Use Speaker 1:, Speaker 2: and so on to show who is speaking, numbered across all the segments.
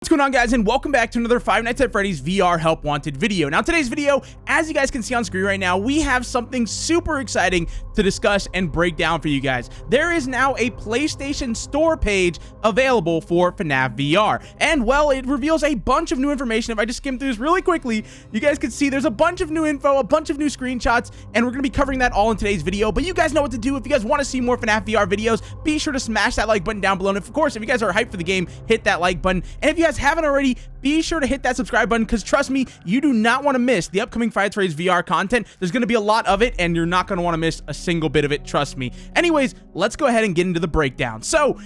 Speaker 1: What's going on, guys, and welcome back to another Five Nights at Freddy's VR Help Wanted video. Now, today's video, as you guys can see on screen right now, we have something super exciting to discuss and break down for you guys. There is now a PlayStation Store page available for Fnaf VR, and well, it reveals a bunch of new information. If I just skim through this really quickly, you guys can see there's a bunch of new info, a bunch of new screenshots, and we're going to be covering that all in today's video. But you guys know what to do. If you guys want to see more Fnaf VR videos, be sure to smash that like button down below. And of course, if you guys are hyped for the game, hit that like button. And if you guys haven't already, be sure to hit that subscribe button, because trust me, you do not want to miss the upcoming Five Nights at Freddy's VR content. There's going to be a lot of it, and you're not going to want to miss a single bit of it, trust me. Anyways, let's go ahead and get into the breakdown. So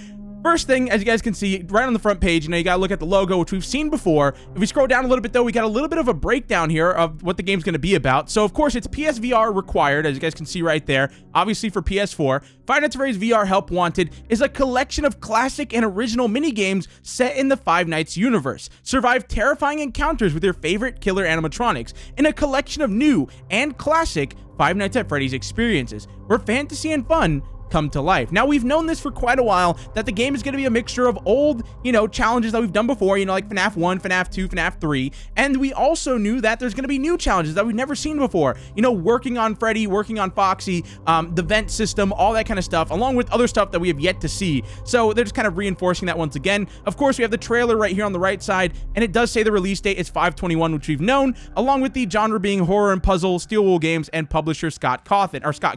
Speaker 1: first thing, as you guys can see right on the front page, you gotta look at the logo, which we've seen before. If we scroll down a little bit though, we got a little bit of a breakdown here of what the game's gonna be about. So of course, it's PSVR required, as you guys can see right there. Obviously for PS4, Five Nights at Freddy's VR Help Wanted is a collection of classic and original mini-games set in the Five Nights universe. Survive terrifying encounters with your favorite killer animatronics in a collection of new and classic Five Nights at Freddy's experiences, where fantasy and fun come to life. Now, we've known this for quite a while, that the game is going to be a mixture of old, challenges that we've done before, like FNAF 1, FNAF 2, FNAF 3, and we also knew that there's going to be new challenges that we've never seen before, working on Freddy, working on Foxy, the vent system, all that kind of stuff, along with other stuff that we have yet to see. So they're just kind of reinforcing that once again. Of course, we have the trailer right here on the right side, and it does say the release date is 5/21, which we've known, along with the genre being horror and puzzle, Steel Wool Games, and publisher Scott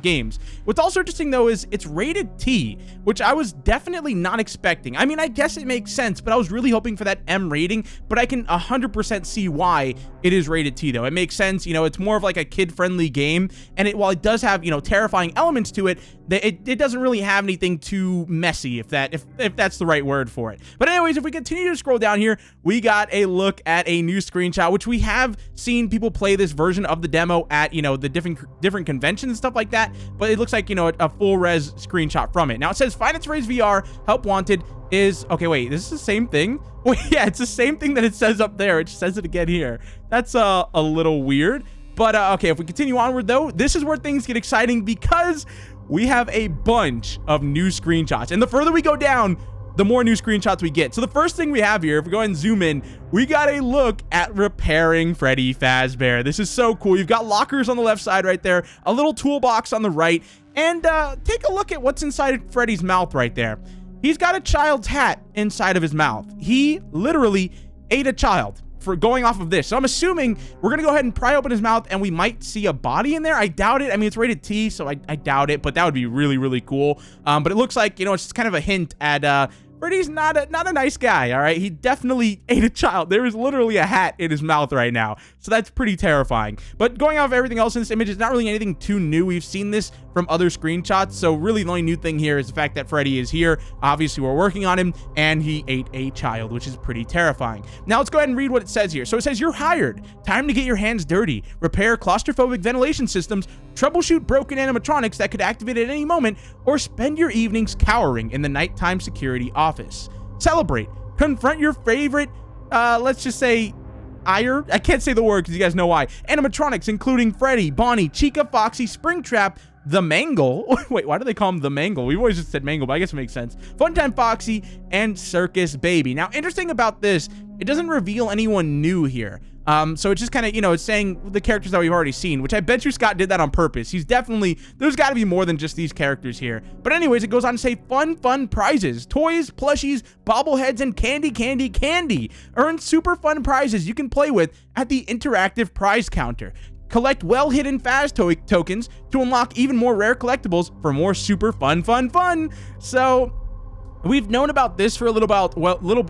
Speaker 1: Games. What's also interesting though is it's rated T, which I was definitely not expecting. I mean, I guess it makes sense, but I was really hoping for that M rating, but I can 100% see why it is rated T though. It makes sense. It's more of like a kid-friendly game, and while it does have, terrifying elements to it, it doesn't really have anything too messy, if that's the right word for it. But anyways, if we continue to scroll down here, we got a look at a new screenshot, which we have seen people play this version of the demo at, the different conventions and stuff like that, but it looks like, a full res screenshot from it. Now it says Five Nights at Freddy's VR Help Wanted is, okay, wait, this is the same thing? Wait, yeah, it's the same thing that it says up there. It just says it again here. That's a little weird. But okay, if we continue onward though, this is where things get exciting, because we have a bunch of new screenshots, and the further we go down, the more new screenshots we get. So the first thing we have here, if we go ahead and zoom in, we got a look at repairing Freddy Fazbear. This is so cool. You've got lockers on the left side right there, a little toolbox on the right, and take a look at what's inside Freddy's mouth right there. He's got a child's hat inside of his mouth. He literally ate a child for going off of this. So I'm assuming we're gonna go ahead and pry open his mouth and we might see a body in there. I doubt it. I mean, it's rated T, so I doubt it, but that would be really, really cool. But it looks like, it's just kind of a hint at Freddy's not a nice guy, all right? He definitely ate a child. There is literally a hat in his mouth right now, so that's pretty terrifying. But going off everything else in this image, it's not really anything too new. We've seen this from other screenshots, so really the only new thing here is the fact that Freddy is here. Obviously, we're working on him, and he ate a child, which is pretty terrifying. Now, let's go ahead and read what it says here. So it says, you're hired. Time to get your hands dirty. Repair claustrophobic ventilation systems, troubleshoot broken animatronics that could activate at any moment, or spend your evenings cowering in the nighttime security office. Celebrate. Confront your favorite, let's just say, I can't say the word because you guys know why. Animatronics, including Freddy, Bonnie, Chica, Foxy, Springtrap, the Mangle. Wait, why do they call him the Mangle? We've always just said Mangle, but I guess it makes sense. Funtime Foxy, and Circus Baby. Now, interesting about this, it doesn't reveal anyone new here. So it's just kind of, it's saying the characters that we've already seen, which I bet you Scott did that on purpose. He's definitely, there's got to be more than just these characters here. But anyways, it goes on to say fun prizes, toys, plushies, bobbleheads, and candy. Earn super fun prizes you can play with at the interactive prize counter. Collect well-hidden Faz tokens to unlock even more rare collectibles for more super fun. So we've known about this for a little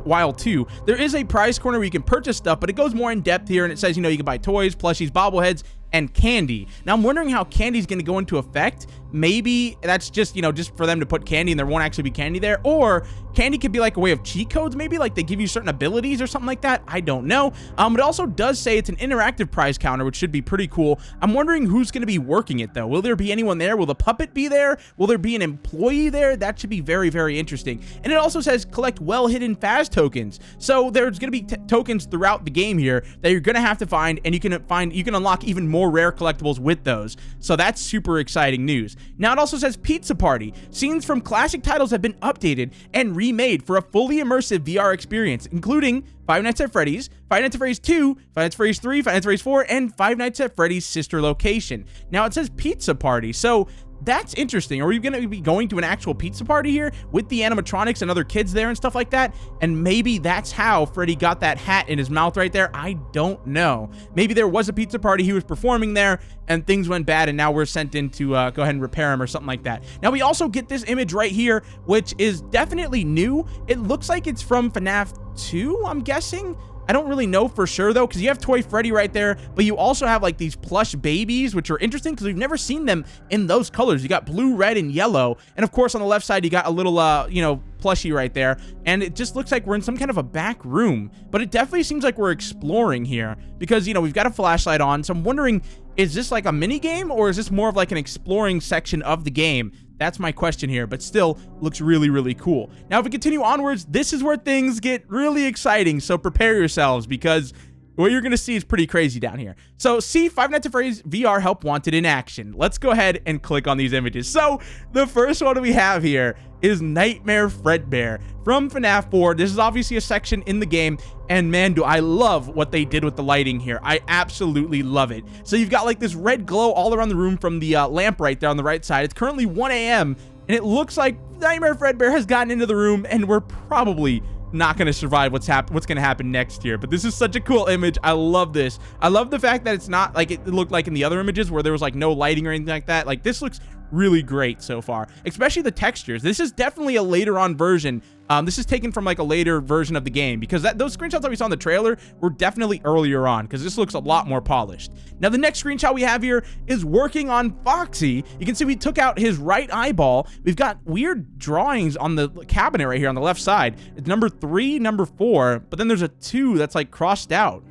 Speaker 1: while too. There is a prize corner where you can purchase stuff, but it goes more in depth here, and it says, you can buy toys, plushies, bobbleheads, and candy. Now I'm wondering how candy's going to go into effect. Maybe that's just, just for them to put candy and there won't actually be candy there, or candy could be like a way of cheat codes, maybe like they give you certain abilities or something like that. I don't know. It also does say it's an interactive prize counter, which should be pretty cool. I'm wondering who's going to be working it though. Will there be anyone there? Will the puppet be there? Will there be an employee there? That should be very, very interesting. And it also says collect well-hidden Faz tokens. So there's going to be tokens throughout the game here that you're going to have to find, and you can unlock even more rare collectibles with those. So that's super exciting news. Now it also says Pizza Party. Scenes from classic titles have been updated and remade for a fully immersive VR experience, including Five Nights at Freddy's, Five Nights at Freddy's 2, Five Nights at Freddy's 3, Five Nights at Freddy's 4, and Five Nights at Freddy's sister location. Now it says Pizza Party, so that's interesting. Are we going to be going to an actual pizza party here with the animatronics and other kids there and stuff like that? And maybe that's how Freddy got that hat in his mouth right there. I don't know. Maybe there was a pizza party, he was performing there, and things went bad, and now we're sent in to go ahead and repair him or something like that. Now, we also get this image right here, which is definitely new. It looks like it's from FNAF 2, I'm guessing. I don't really know for sure, though, because you have Toy Freddy right there, but you also have, like, these plush babies, which are interesting because we've never seen them in those colors. You got blue, red, and yellow, and, of course, on the left side, you got a little, you know, plushie right there, and it just looks like we're in some kind of a back room, but it definitely seems like we're exploring here because, you know, we've got a flashlight on, so I'm wondering, is this like a mini game, or is this more of like an exploring section of the game? That's my question here, but still looks really, really cool. Now, if we continue onwards, this is where things get really exciting, so prepare yourselves because what you're going to see is pretty crazy down here. So, see Five Nights at Freddy's VR Help Wanted in action. Let's go ahead and click on these images. So, the first one we have here is Nightmare Fredbear from FNAF 4. This is obviously a section in the game, and man, do I love what they did with the lighting here. I absolutely love it. So, you've got like this red glow all around the room from the lamp right there on the right side. It's currently 1 a.m., and it looks like Nightmare Fredbear has gotten into the room, and we're probably not going to survive what's going to happen next year. But this is such a cool image. I love this. I love the fact that it's not like it looked like in the other images where there was like no lighting or anything like that. Like, this looks really great so far, especially the textures. This is definitely a later on version. This is taken from like a later version of the game because those screenshots that we saw in the trailer were definitely earlier on because this looks a lot more polished. Now, the next screenshot we have here is working on Foxy. You can see we took out his right eyeball. We've got weird drawings on the cabinet right here on the left side. It's number 3, number 4, but then there's a 2 that's like crossed out.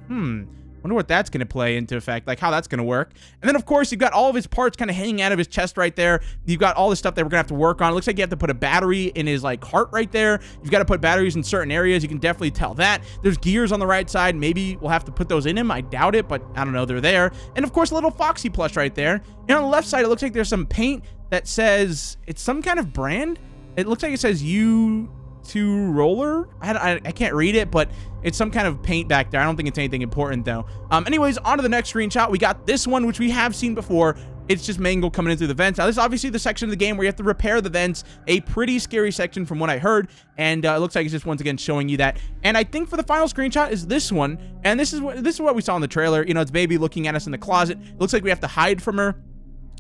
Speaker 1: Wonder what that's going to play into effect, like how that's going to work. And then, of course, you've got all of his parts kind of hanging out of his chest right there. You've got all the stuff that we're going to have to work on. It looks like you have to put a battery in his, like, heart right there. You've got to put batteries in certain areas. You can definitely tell that. There's gears on the right side. Maybe we'll have to put those in him. I doubt it, but I don't know. They're there. And, of course, a little Foxy plush right there. And on the left side, it looks like there's some paint that says it's some kind of brand. It looks like it says U2 roller. I can't read it, but it's some kind of paint back there. I don't think it's anything important though. Anyways, on to the next screenshot. We got this one, which we have seen before. It's just Mangle coming in through the vents. Now, this is obviously the section of the game where you have to repair the vents. A pretty scary section from what I heard. And it looks like it's just once again showing you that. And I think for the final screenshot is this one. And this is what we saw in the trailer. You know, it's baby looking at us in the closet. It looks like we have to hide from her.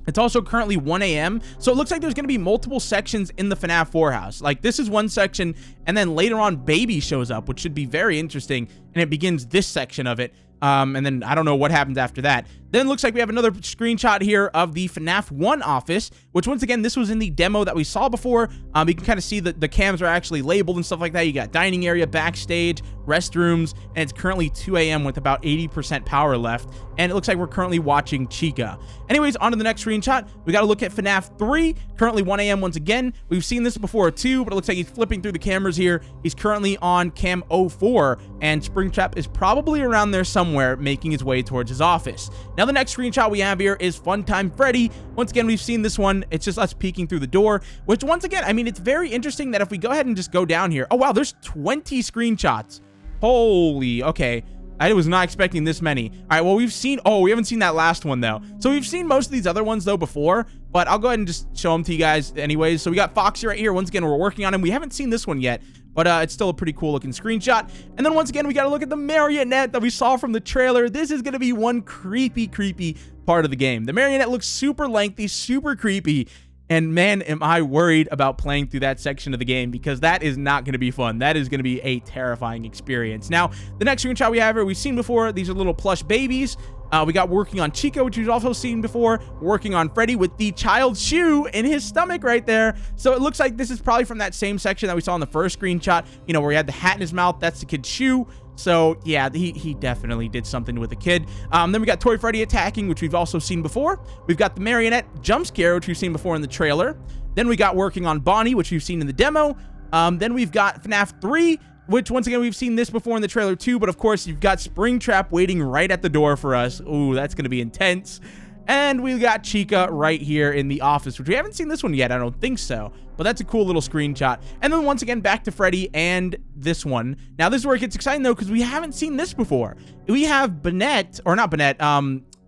Speaker 1: It's also currently 1 a.m., so it looks like there's going to be multiple sections in the FNAF 4 house. Like, this is one section, and then later on, Baby shows up, which should be very interesting, and it begins this section of it. And then I don't know what happens after that. Then it looks like we have another screenshot here of the FNAF 1 office, which once again, this was in the demo that we saw before. You can kind of see that the cams are actually labeled and stuff like that. You got dining area, backstage, restrooms, and it's currently 2 a.m. with about 80% power left. And it looks like we're currently watching Chica. Anyways, on to the next screenshot. We got to look at FNAF 3, currently 1 a.m. once again. We've seen this before too, but it looks like he's flipping through the cameras here. He's currently on cam 04, and Springtrap is probably around there somewhere making his way towards his office. Now, the next screenshot we have here is Funtime Freddy. Once again, we've seen this one. It's just us peeking through the door, which once again, I mean, it's very interesting that if we go ahead and just go down here. Oh, wow, there's 20 screenshots. Holy, okay. I was not expecting this many. All right, well, we haven't seen that last one, though. So we've seen most of these other ones, though, before, but I'll go ahead and just show them to you guys anyways. So we got Foxy right here. Once again, we're working on him. We haven't seen this one yet, but it's still a pretty cool looking screenshot. And then once again, we got to look at the marionette that we saw from the trailer. This is going to be one creepy part of the game. The marionette looks super lengthy, super creepy. And man, am I worried about playing through that section of the game because that is not going to be fun. That is going to be a terrifying experience. Now, the next screenshot we have here, we've seen before. These are little plush babies. We got working on Chico, which we've also seen before. Working on Freddy with the child's shoe in his stomach right there. So it looks like this is probably from that same section that we saw in the first screenshot, you know, where he had the hat in his mouth. That's the kid's shoe. So, yeah, he definitely did something with the kid. Then we got Toy Freddy attacking, which we've also seen before. We've got the marionette jump scare, which we've seen before in the trailer. Then we got working on Bonnie, which we've seen in the demo. Then we've got FNAF 3, which, once again, we've seen this before in the trailer, too. But, of course, you've got Springtrap waiting right at the door for us. Ooh, that's going to be intense. And we got Chica right here in the office, which we haven't seen this one yet. I don't think so, but that's a cool little screenshot. And then once again, back to Freddy and this one. Now, this is where it gets exciting, though, because we haven't seen this before. We have Bennett, or not Bennett,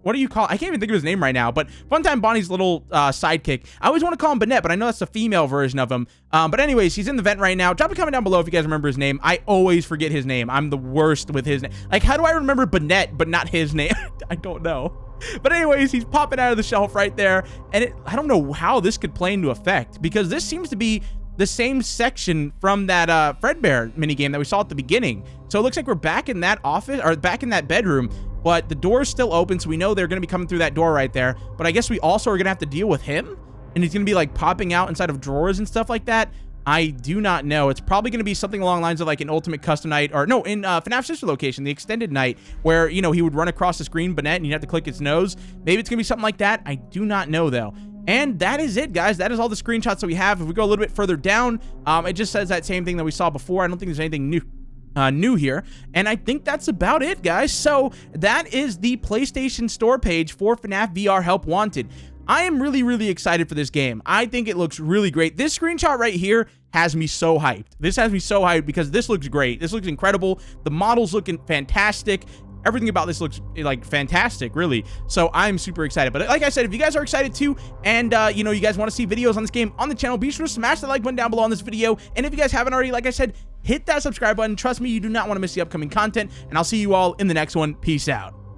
Speaker 1: what do you call, I can't even think of his name right now, but Funtime Bonnie's little sidekick. I always want to call him Bennett, but I know that's the female version of him. But anyways, he's in the vent right now. Drop a comment down below if you guys remember his name. I always forget his name. I'm the worst with his name. Like, how do I remember Bennett, but not his name? I don't know. But anyways, he's popping out of the shelf right there. And I don't know how this could play into effect, because this seems to be the same section from that Fredbear minigame that we saw at the beginning. So it looks like we're back in that office, or back in that bedroom, but the door's still open, so we know they're going to be coming through that door right there. But I guess we also are going to have to deal with him, and he's going to be like popping out inside of drawers and stuff like that. I do not know. It's probably going to be something along the lines of like an Ultimate Custom Night, or no, in FNAF Sister Location, the extended night, where, you know, he would run across the screen, Bennett, and you'd have to click his nose. Maybe it's going to be something like that. I do not know, though. And that is it, guys. That is all the screenshots that we have. If we go a little bit further down, it just says that same thing that we saw before. I don't think there's anything new here, and I think that's about it, guys. So that is the PlayStation Store page for FNAF VR Help Wanted. I am really excited for this game. I think it looks really great. This screenshot right here has me so hyped. This has me so hyped because this looks great. This looks incredible. The model's looking fantastic. Everything about this looks like fantastic, really. So I'm super excited. But like I said, if you guys are excited too, and you know, you guys want to see videos on this game on the channel, be sure to smash that like button down below on this video. And if you guys haven't already, like I said, hit that subscribe button. Trust me, you do not want to miss the upcoming content. And I'll see you all in the next one. Peace out.